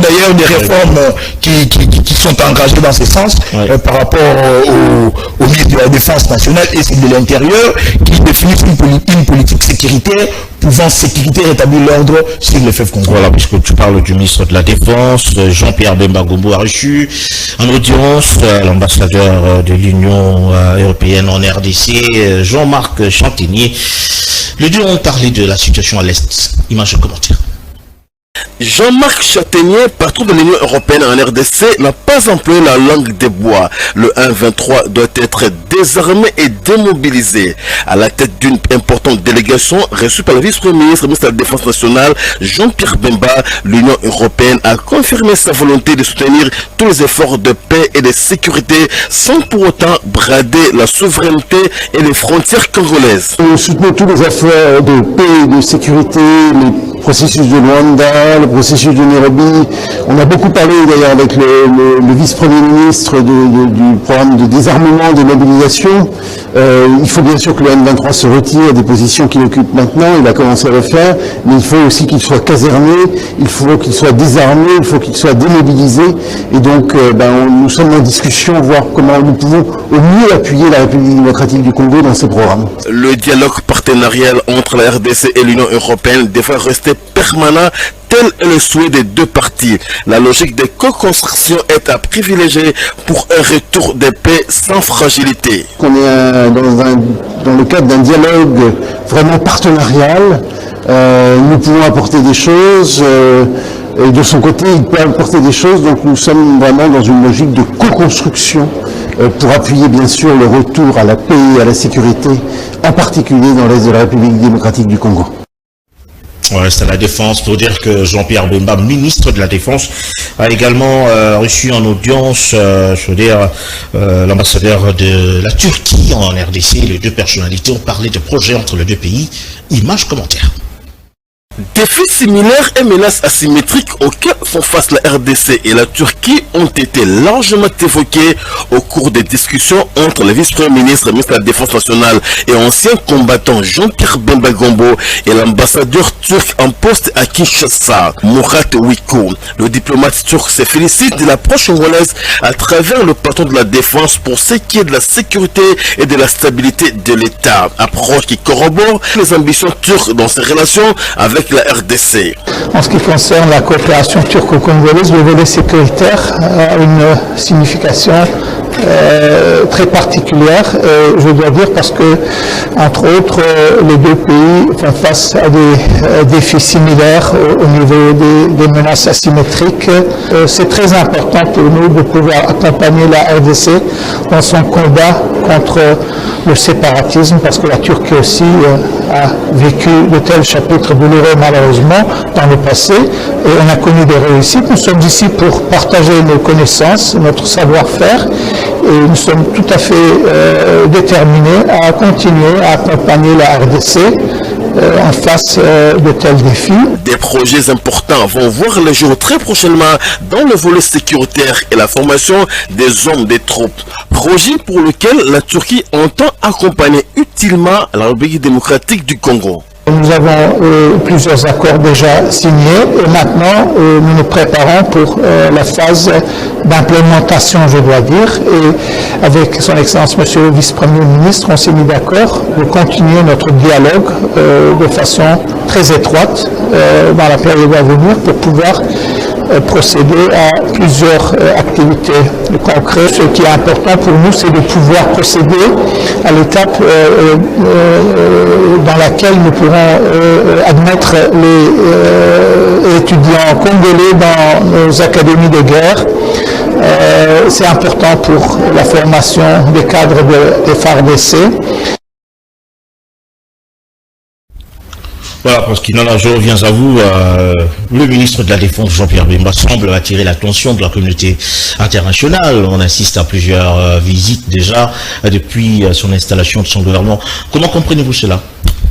[SPEAKER 2] d'ailleurs des réformes qui sont engagées dans ce sens par rapport au ministre de la Défense nationale et de l'Intérieur qui définissent une politique sécuritaire pouvant sécurité rétablir l'ordre sur le fleuve Congo.
[SPEAKER 1] Voilà, puisque tu parles du ministre de la Défense, Jean-Pierre Bemba Gombo a reçu en audience l'ambassadeur de l'Union européenne en RDC, Jean-Marc Chantenier. Les deux ont parlé de la situation à l'Est. Image et commentaire.
[SPEAKER 10] Jean-Marc Chantenier, patron de l'Union européenne en RDC, n'a pas employé la langue des bois. Le 1-23 doit être désarmé et démobilisé. À la tête d'une importante délégation reçue par le vice-premier ministre, ministre de la Défense nationale, Jean-Pierre Bemba, l'Union européenne a confirmé sa volonté de soutenir tous les efforts de paix et de sécurité sans pour autant brader la souveraineté et les frontières congolaises.
[SPEAKER 11] Nous soutenons tous les efforts de paix et de sécurité, les processus de Luanda, le processus de Nairobi. On a beaucoup parlé d'ailleurs avec le vice-premier ministre du programme de désarmement, de mobilisation. Il faut bien sûr que le N23 se retire des positions qu'il occupe maintenant, il a commencé à le faire, mais il faut aussi qu'il soit caserné, il faut qu'il soit désarmé, il faut qu'il soit démobilisé. Et donc nous sommes en discussion, voir comment nous pouvons au mieux appuyer la République démocratique du Congo dans ces programmes.
[SPEAKER 10] Le dialogue partenarial entre la RDC et l'Union européenne devrait rester permanent. Tel est le souhait des deux parties. La logique de co-construction est à privilégier pour un retour de paix sans fragilité.
[SPEAKER 11] On est dans le cadre d'un dialogue vraiment partenarial. Nous pouvons apporter des choses. Et de son côté, il peut apporter des choses. Donc nous sommes vraiment dans une logique de co-construction pour appuyer bien sûr le retour à la paix et à la sécurité, en particulier dans l'Est de la République démocratique du Congo.
[SPEAKER 1] On reste à la Défense pour dire que Jean-Pierre Bemba, ministre de la Défense, a également reçu en audience, l'ambassadeur de la Turquie en RDC. Les deux personnalités ont parlé de projets entre les deux pays. Image, commentaire.
[SPEAKER 10] Défis similaires et menaces asymétriques auxquels font face la RDC et la Turquie ont été largement évoqués au cours des discussions entre le vice-premier ministre, le ministre de la Défense nationale et ancien combattant Jean-Pierre Bemba Gombo et l'ambassadeur turc en poste à Kinshasa, Murat Wiko. Le diplomate turc se félicite de l'approche congolaise à travers le patron de la Défense pour ce qui est de la sécurité et de la stabilité de l'État. Approche qui corrobore les ambitions turques dans ses relations avec la RDC.
[SPEAKER 11] En ce qui concerne la coopération turco-congolaise, le volet sécuritaire a une signification très particulière, je dois dire, parce que, entre autres, les deux pays font face à des défis similaires au niveau des menaces asymétriques. C'est très important pour nous de pouvoir accompagner la RDC dans son combat contre le séparatisme, parce que la Turquie aussi a vécu de tels chapitres douloureux malheureusement dans le passé, et on a connu des réussites. Nous sommes ici pour partager nos connaissances, notre savoir-faire, et nous sommes tout à fait déterminés à continuer à accompagner la RDC en face de tels défis.
[SPEAKER 10] Des projets importants vont voir le jour très prochainement dans le volet sécuritaire et la formation des hommes des troupes. Projet pour lequel la Turquie entend accompagner utilement la République démocratique du Congo.
[SPEAKER 11] Nous avons plusieurs accords déjà signés et maintenant nous nous préparons pour la phase d'implémentation, je dois dire. Et avec son Excellence Monsieur le Vice-Premier ministre, on s'est mis d'accord de continuer notre dialogue de façon très étroite dans la période à venir pour pouvoir procéder à plusieurs activités concrètes. Ce qui est important pour nous, c'est de pouvoir procéder à l'étape dans laquelle nous pourrons admettre les étudiants congolais dans nos académies de guerre. C'est important pour la formation des cadres des FARDC.
[SPEAKER 1] Voilà, parce qu'il je reviens à vous. Le ministre de la Défense, Jean-Pierre Bemba, semble attirer l'attention de la communauté internationale. On assiste à plusieurs visites déjà depuis son installation de son gouvernement. Comment comprenez-vous cela?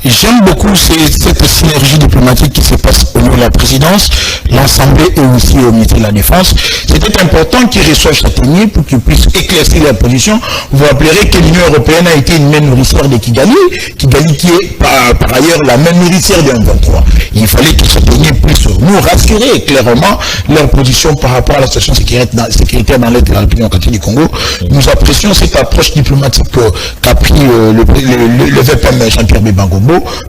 [SPEAKER 2] J'aime beaucoup cette synergie diplomatique qui se passe au niveau de la présidence, l'Assemblée et aussi au ministère de la Défense. C'était important qu'ils reçoivent Châtaignier pour qu'ils puissent éclaircir la position. Vous rappellerez que l'Union européenne a été une main nourricière de Kigali, Kigali qui est par ailleurs la main nourricière du M23. Il fallait que Châtaignier puisse nous rassurer clairement leur position par rapport à la situation sécuritaire dans l'est de la République démocratique du Congo. Nous apprécions cette approche diplomatique qu'a pris le VPM Jean-Pierre Bemba.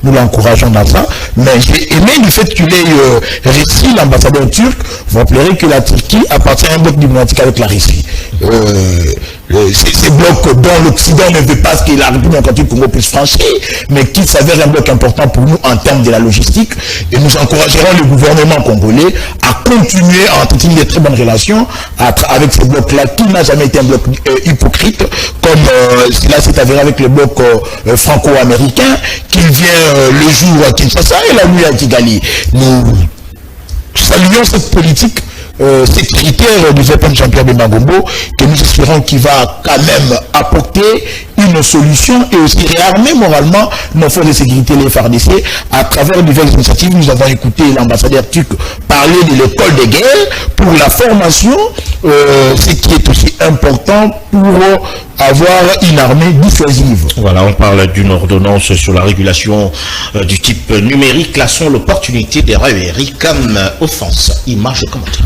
[SPEAKER 2] Nous l'encourageons dans ça, mais j'ai aimé du fait qu'il ait réussi l'ambassadeur turc. Vous rappellerez que la Turquie appartient à un bloc diplomatique avec la Russie. Ces blocs dont l'Occident ne veut pas que la République démocratique du Congo puisse franchir, mais qui s'avère un bloc important pour nous en termes de la logistique. Et nous encouragerons le gouvernement congolais à continuer à entretenir de très bonnes relations avec ces blocs-là, qui n'a jamais été un bloc hypocrite, comme cela s'est avéré avec le bloc franco-américain, qui vient le jour à Kinshasa et la nuit à Kigali. Nous saluons cette politique sécuritaire du VPM Jean-Pierre Bemba que nous espérons qu'il va quand même apporter une solution et aussi réarmer moralement nos forces de sécurité, les FARDC, à travers diverses initiatives. Nous avons écouté l'ambassadeur turc parler de l'école de guerre pour la formation, ce qui est aussi important pour avoir une armée dissuasive.
[SPEAKER 1] Voilà, on parle d'une ordonnance sur la régulation du type numérique, classons l'opportunité des rêveries comme offense. Image et commentaire.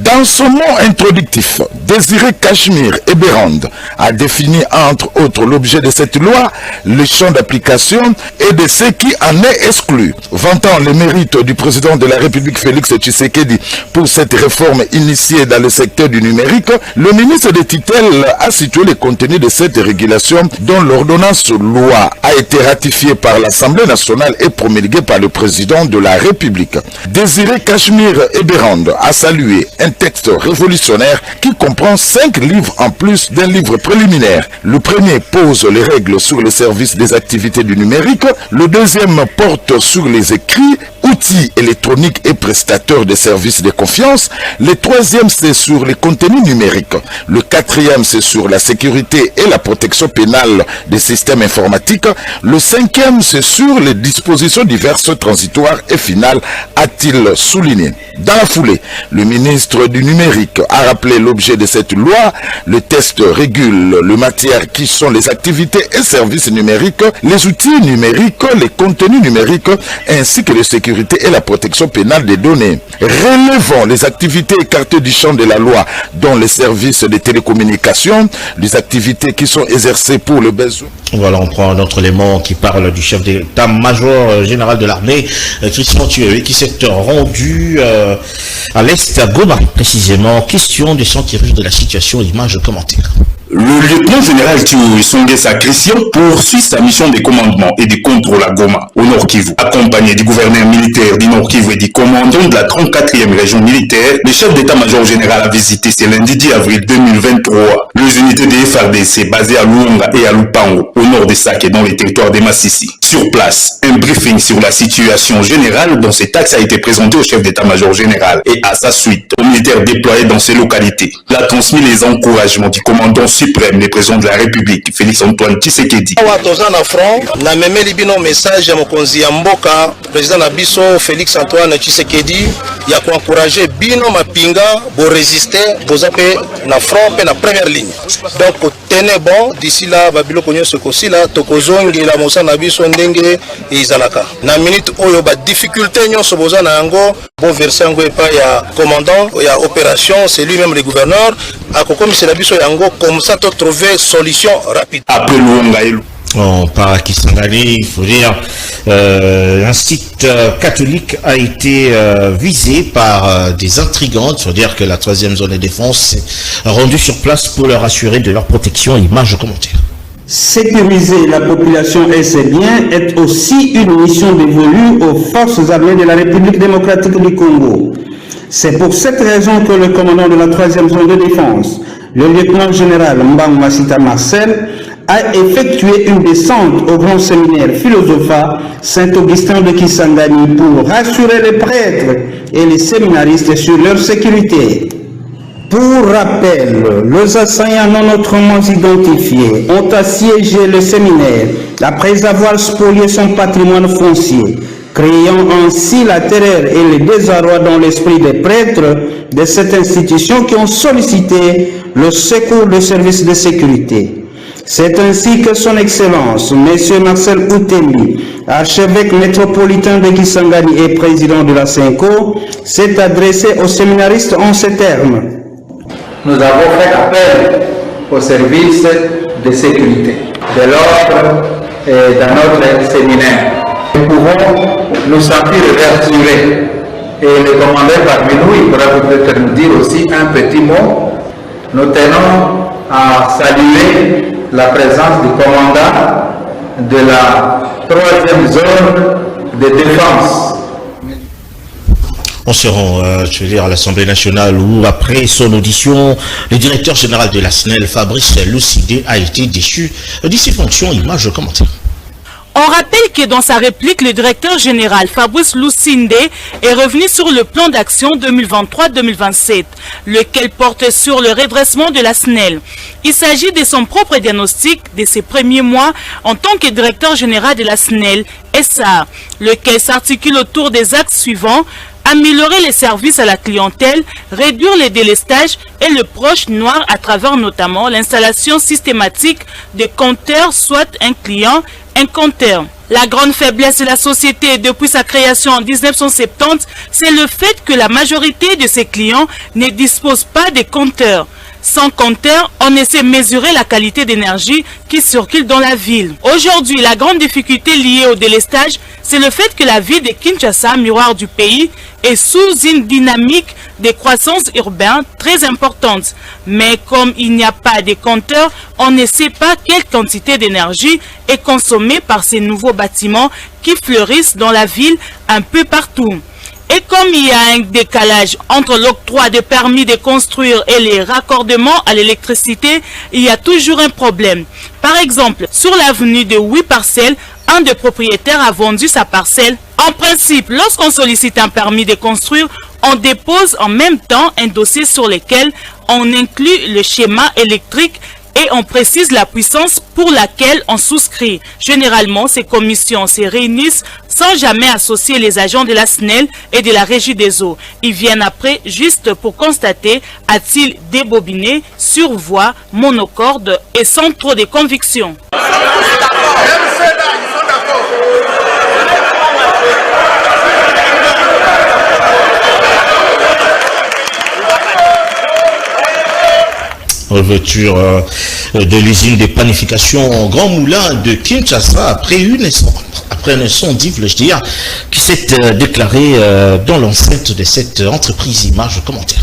[SPEAKER 4] Dans son mot introductif, Désiré Cachemire Eberand a défini entre autres l'objet de cette loi, le champ d'application et de ce qui en est exclu. Vantant les mérites du président de la République Félix Tshisekedi pour cette réforme initiée dans le secteur du numérique, le ministre des tutelles a situé le contenu de cette régulation dont l'ordonnance loi a été ratifiée par l'Assemblée nationale et promulguée par le président de la République. Désiré Cachemire Eberand a salué un texte révolutionnaire qui comprend 5 livres en plus d'un livre préliminaire. Le premier pose les règles sur le service des activités du numérique, le deuxième porte sur les écrits, outils électroniques et prestateurs de services de confiance, le troisième c'est sur les contenus numériques, le quatrième c'est sur la sécurité et la protection pénale des systèmes informatiques, le cinquième c'est sur les dispositions diverses transitoires et finales, a-t-il souligné. Dans la foulée, le ministre du numérique a rappelé l'objet de cette loi. Le texte régule les matières qui sont les activités et services numériques, les outils numériques, les contenus numériques ainsi que les sécurités sécurité et la protection pénale des données. Relevant les activités écartées du champ de la loi, dont les services de télécommunications, les activités qui sont exercées pour le besoin.
[SPEAKER 1] Voilà, on prend un autre élément qui parle du chef d'état-major général de l'armée, Christian Tué, qui s'est rendu à l'Est, à Goma, précisément. Question des sentinelles de la situation, images, commentaires.
[SPEAKER 12] Le lieutenant général Thioui Songesa Christian poursuit sa mission de commandement et de contrôle à Goma, au Nord Kivu. Accompagné du gouverneur militaire du Nord Kivu et du commandant de la 34e région militaire, le chef d'état-major général a visité ce lundi 10 avril 2023 les unités des FARDC basées à Luonga et à Lupango, au nord de Sake, dans les territoires de Massissi. Sur place, un briefing sur la situation générale dans cet axe a été présenté au chef d'état-major général et à sa suite aux militaires déployés dans ces localités. Il a transmis les encouragements du commandant suprême, le président de la République, Félix Antoine Tshisekedi.
[SPEAKER 13] Toza na front, na memeli bino message ya mokonzi ya mboka, président na biso Félix Antoine Tshisekedi, ya encourager bino mapinga, bo résister, boza pe na front pe na première ligne. Donc tenez bon, d'ici là, babilo konyo sekosi là, tokozongi la mosa na biso ndenge izalaka. Na minute oyo ba difficulté nyonso boza na yango, bon verser yango epa ya commandant, ya opération, c'est lui-même le gouverneur, akokomisa la biso yango comme ça to trouver solution rapide.
[SPEAKER 12] Après Luonga et
[SPEAKER 1] Par Kisangani, il faut dire, un site catholique a été visé par des intrigants. Il faut dire que la 3e zone de défense est rendue sur place pour leur assurer de leur protection. Image commentaire.
[SPEAKER 14] Sécuriser la population et ses biens est aussi une mission dévolue aux forces armées de la République démocratique du Congo. C'est pour cette raison que le commandant de la 3e zone de défense, le lieutenant général Mbang Masita Marcel, a effectué une descente au grand séminaire Philosopha Saint-Augustin de Kisangani pour rassurer les prêtres et les séminaristes sur leur sécurité. Pour rappel, les assaillants non autrement identifiés ont assiégé le séminaire après avoir spolié son patrimoine foncier, créant ainsi la terreur et le désarroi dans l'esprit des prêtres de cette institution qui ont sollicité le secours des services de sécurité. C'est ainsi que son Excellence, M. Marcel Outemi, archevêque métropolitain de Kisangani et président de la CENCO, s'est adressé aux séminaristes en ces termes.
[SPEAKER 15] Nous avons fait appel aux services de sécurité de l'ordre dans notre séminaire. Nous pouvons nous sentir rassurés. Et le commandant parmi nous, il pourra peut-être nous dire aussi un petit mot. Nous tenons à saluer la présence du commandant de la 3e zone de défense.
[SPEAKER 1] On se rend, je veux dire, à l'Assemblée nationale où, après son audition, le directeur général de la SNEL, Fabrice Lusinde, a été déchu de ses fonctions. Image commentaire.
[SPEAKER 16] On rappelle que dans sa réplique, le directeur général Fabrice Lusinde est revenu sur le plan d'action 2023-2027, lequel porte sur le redressement de la SNEL. Il s'agit de son propre diagnostic de ses premiers mois en tant que directeur général de la SNEL, SA, lequel s'articule autour des axes suivants: améliorer les services à la clientèle, réduire les délestages et le proche noir à travers notamment l'installation systématique de compteurs, soit un client, un compteur. La grande faiblesse de la société depuis sa création en 1970, c'est le fait que la majorité de ses clients ne disposent pas de compteurs. Sans compteur, on essaie de mesurer la qualité d'énergie qui circule dans la ville. Aujourd'hui, la grande difficulté liée au délestage, c'est le fait que la ville de Kinshasa, miroir du pays, est sous une dynamique de croissance urbaine très importante. Mais comme il n'y a pas de compteur, on ne sait pas quelle quantité d'énergie est consommée par ces nouveaux bâtiments qui fleurissent dans la ville un peu partout. Et comme il y a un décalage entre l'octroi de permis de construire et les raccordements à l'électricité, il y a toujours un problème. Par exemple, sur l'avenue de 8 parcelles, un des propriétaires a vendu sa parcelle. En principe, lorsqu'on sollicite un permis de construire, on dépose en même temps un dossier sur lequel on inclut le schéma électrique et on précise la puissance pour laquelle on souscrit. Généralement, ces commissions se réunissent sans jamais associer les agents de la SNEL et de la Régie des eaux. Ils viennent après juste pour constater a-t-il débobiné, sur voie, monocorde et sans trop de conviction.
[SPEAKER 1] Réouverture de l'usine de panification Grand Moulin de Kinshasa après un incendie, voulais-je dire, qui s'est déclaré dans l'enceinte de cette entreprise. Image commentaire.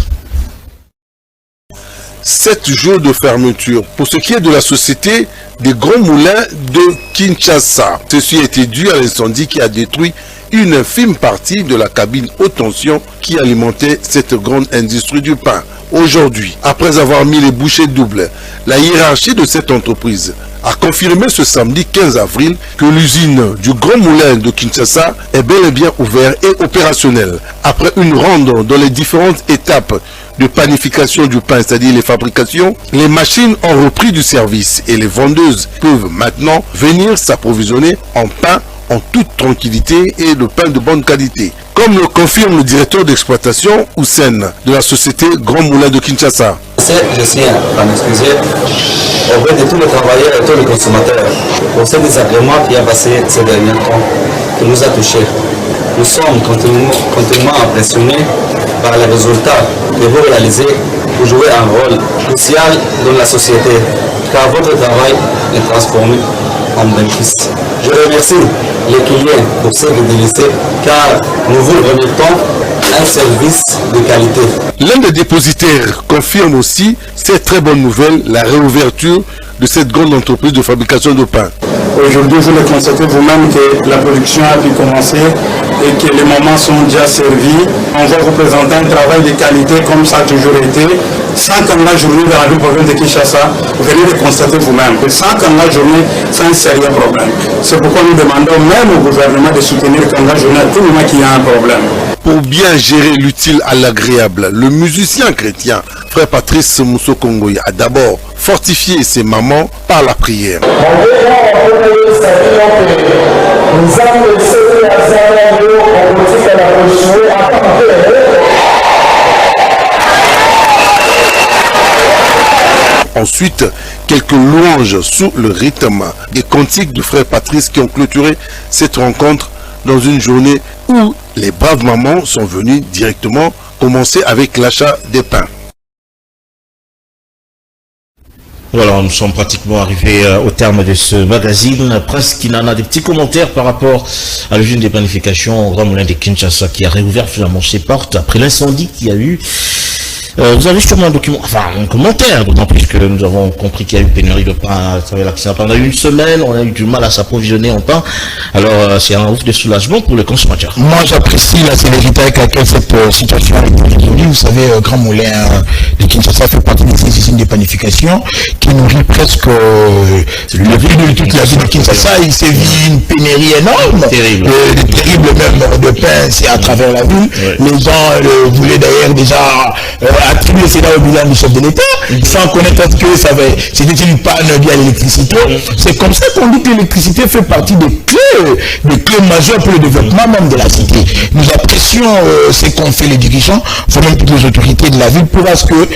[SPEAKER 17] 7 jours de fermeture pour ce qui est de la société des Grands Moulins de Kinshasa. Ceci a été dû à l'incendie qui a détruit une infime partie de la cabine haute tension qui alimentait cette grande industrie du pain. Aujourd'hui, après avoir mis les bouchées doubles, la hiérarchie de cette entreprise a confirmé ce samedi 15 avril que l'usine du Grand Moulin de Kinshasa est bel et bien ouverte et opérationnelle. Après une ronde dans les différentes étapes de panification du pain, c'est-à-dire les fabrications, les machines ont repris du service et les vendeuses peuvent maintenant venir s'approvisionner en pain en toute tranquillité et de pain de bonne qualité. Comme le confirme le directeur d'exploitation Hussein de la société Grand Moulin de Kinshasa.
[SPEAKER 18] Je suis en excusé auprès de tous les travailleurs et tous les consommateurs pour ce désagrément qui a passé ces derniers temps, qui nous a touchés. Nous sommes continuellement impressionnés par les résultats que vous réalisez pour jouer un rôle crucial dans la société, car votre travail est transformé en bénéfice. Je remercie les clients pour cette fidélité, car nous vous remettons un service de qualité.
[SPEAKER 17] L'un des dépositaires confirme aussi cette très bonne nouvelle, la réouverture de cette grande entreprise de fabrication de pain.
[SPEAKER 14] Aujourd'hui, vous le constatez vous-même que la production a pu commencer et que les moments sont déjà servis. On va vous présenter un travail de qualité comme ça a toujours été. Sans Kanga Journée dans la ville province de Kinshasa, vous venez de constater vous-même que sans Kanga Journée, c'est un sérieux problème. C'est pourquoi nous demandons même au gouvernement de soutenir Kanga Journée à tout moment qu'il y a un problème.
[SPEAKER 17] Pour bien gérer l'utile à l'agréable, le musicien chrétien Frère Patrice Moussokongoy a d'abord fortifié ses mamans par la prière. Ensuite, quelques louanges sous le rythme des cantiques du Frère Patrice qui ont clôturé cette rencontre dans une journée où les braves mamans sont venues directement commencer avec l'achat des pains.
[SPEAKER 1] Voilà, nous sommes pratiquement arrivés au terme de ce magazine. Prince Kinana, des petits commentaires par rapport à l'usine de panification Grand Moulin de Kinshasa qui a réouvert finalement ses portes après l'incendie qu'il y a eu. Vous avez sûrement un commentaire, d'autant plus que nous avons compris qu'il y a eu pénurie de pain à travers l'accident. Pendant une semaine, on a eu du mal à s'approvisionner en pain. Alors, c'est un ouf de soulagement pour les consommateurs.
[SPEAKER 2] Moi, j'apprécie la célérité avec laquelle cette situation a été résolue. Vous savez, Grand Moulin de Kinshasa fait partie de ces usines de panification qui nourrit presque le prix de toute la ville de Kinshasa. Il s'est vu une pénurie énorme, terrible même de pain, c'est à travers la ville. Ouais. Les gens voulaient d'ailleurs déjà attribuer cela au bilan du chef de l'État, sans connaître que c'était une panne liée à l'électricité. C'est comme ça qu'on dit que l'électricité fait partie des clés majeures pour le développement même de la cité. Nous apprécions ce qu'ont fait les dirigeants, même toutes les autorités de la ville, pour à ce que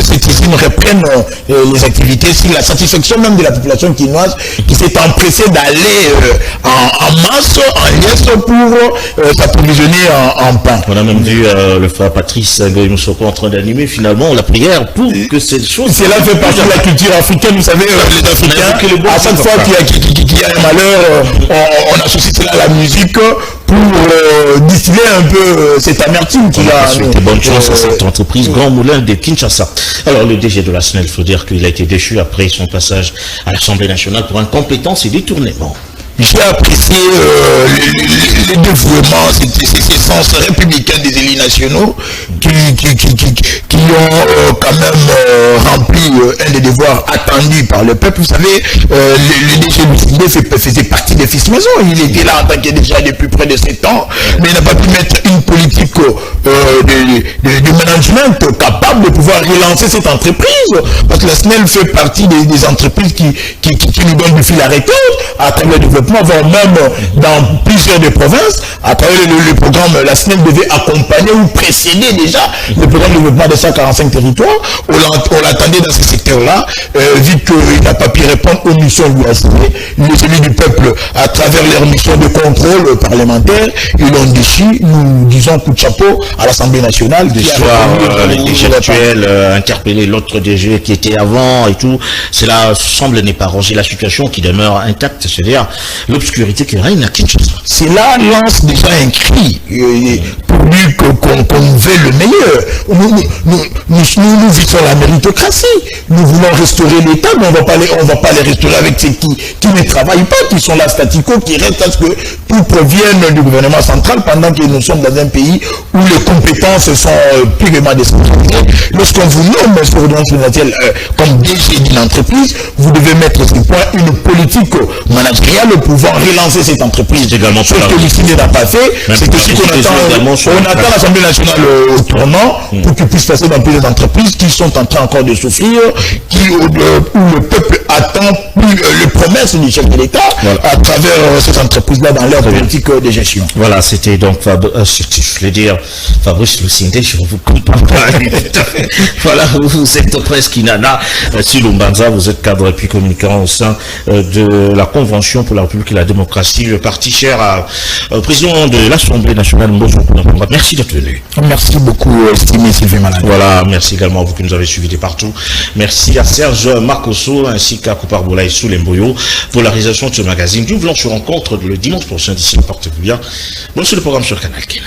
[SPEAKER 2] cette usine reprenne les activités, sur la satisfaction même de la population quinoise qui s'est empressée d'aller en masse, en liesse pour s'approvisionner en pain.
[SPEAKER 1] On a même vu le frère Patrice Goïmoussoko en train d'animer finalement la prière pour que cette chose...
[SPEAKER 2] Cela fait partie de la culture africaine, vous savez, les Africains, à chaque fois qu'il y a un malheur, on associe cela à la musique pour distiller un peu cette amertume qu'il a.
[SPEAKER 1] Bonne chance à cette entreprise Grand Moulin de Kinshasa. Alors le DG de la SNEL, il faut dire qu'il a été déchu après son passage à l'Assemblée nationale pour incompétence et détournement.
[SPEAKER 2] J'ai apprécié le dévouement, ces sens républicains des élus nationaux qui ont quand même rempli un des devoirs attendus par le peuple. Vous savez, le DG Lucindé faisait partie des fils maison. Il était là en tant que déjà depuis près de 7 ans, mais il n'a pas pu mettre une politique de management capable de pouvoir relancer cette entreprise. Parce que la SNEL fait partie des entreprises qui nous donnent du fil à retordre à travers le développement développement, voire même dans plusieurs des provinces, à travers le programme, la SNEL devait accompagner ou précéder déjà le programme de développement des 145 territoires. On l'attendait dans ces secteurs-là, vu qu'il n'a pas pu répondre aux missions lui assignées. Les élus du peuple, à travers leurs missions de contrôle parlementaire, ils l'ont déchi, nous disons coup de chapeau à l'Assemblée nationale.
[SPEAKER 1] Le soir, les DG actuels, interpeller l'autre DG qui était avant et tout, cela semble n'est pas arrangé la situation qui demeure intacte, c'est-à-dire l'obscurité qui règne à Kinshasa.
[SPEAKER 2] Cela lance déjà un cri pourvu qu'on veut le meilleur. Nous visons la méritocratie. Nous voulons restaurer l'État, mais on va pas les restaurer avec ceux qui ne travaillent pas, qui sont là statico, qui restent à ce que tout provienne du gouvernement central, pendant que nous sommes dans un pays où les compétences sont purement décentralisées. Lorsqu'on vous nomme sur l'ordonnance présidentielle comme DG d'une entreprise, vous devez mettre sur point une politique managériale pour pouvoir relancer cette entreprise.
[SPEAKER 1] Également
[SPEAKER 2] ce que l'ICID n'a pas fait, c'est que ce qu'on attend l'Assemblée nationale au tournant pour qu'il puisse passer dans plus d'entreprises qui sont en train encore de souffrir, où le peuple attend plus les promesses du chef de l'État à travers ces entreprises-là dans leur politique de gestion.
[SPEAKER 1] Voilà, c'était donc, je voulais dire, Fabrice Lucindé, je vous comprends pas. Voilà, vous êtes Prince Kinana Silumbanza, vous êtes cadre et puis communicant au sein de la Convention pour la République et la démocratie, le parti cher au président de l'Assemblée nationale. Merci d'être venu.
[SPEAKER 2] Merci beaucoup, estimé Sylvain Malade.
[SPEAKER 1] Voilà, merci également à vous qui nous avez suivis de partout. Merci à Serge Marcosso ainsi qu'à Kouparboula et Soulemboyo pour la réalisation de ce magazine. Nous voulons se rencontrer le dimanche prochain. D'ici là, portez-vous bien. Bon, c'est le programme sur Canal Ken.